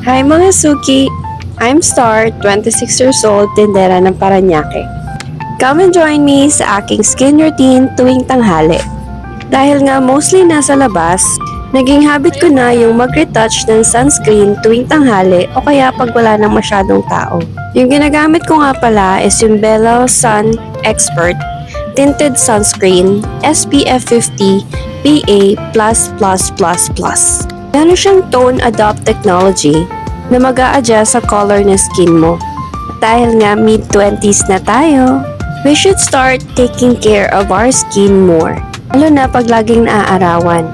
Hi mga Suki! I'm Star, 26 years old, tindera ng Paranaque. Come and join me sa aking skin routine tuwing tanghali. Dahil nga mostly nasa labas, naging habit ko na yung mag-retouch ng sunscreen tuwing tanghali o kaya pag wala nang masyadong tao. Yung ginagamit ko nga pala is yung Bella Sun Expert Tinted Sunscreen SPF 50 PA++++. Meron siyang Tone Adopt Technology na mag-a-adjust sa color ng skin mo. Dahil nga mid-20s na tayo, we should start taking care of our skin more. Lalo na pag laging naaarawan.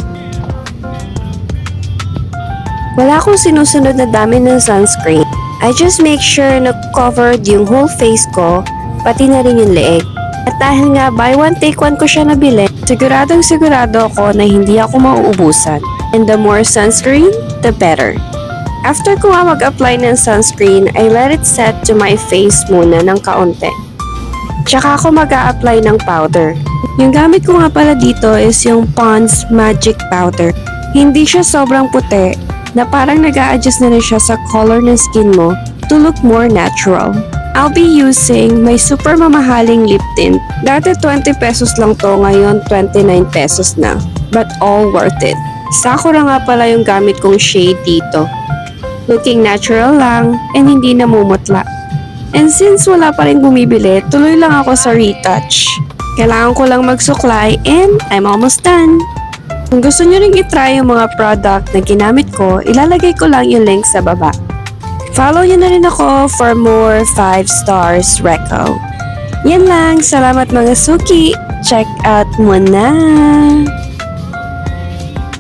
Wala akong sinusunod na dami ng sunscreen. I just make sure na covered yung whole face ko, pati na rin yung leeg. At dahil nga buy one take one ko siya nabili, siguradong sigurado ako na hindi ako mauubusan. And the more sunscreen, the better. After ko nga mag-apply ng sunscreen, I let it set to my face muna ng kaunti. Tsaka ako mag-a-apply ng powder. Yung gamit ko nga pala dito is yung Pond's Magic Powder. Hindi siya sobrang puti, na parang nag-a-adjust na rin siya sa color ng skin mo to look more natural. I'll be using my super mamahaling lip tint. Dati 20 pesos lang to, ngayon 29 pesos na. But all worth it. Sakura nga pala yung gamit kong shade dito. Looking natural lang and hindi namumutla. And since wala pa rin bumibili, tuloy lang ako sa retouch. Kailangan ko lang magsuklay and I'm almost done. Kung gusto nyo rin itry yung mga product na ginamit ko, ilalagay ko lang yung link sa baba. Follow nyo na rin ako for more 5 stars reco. Yan lang, salamat mga Suki! Check out mo na!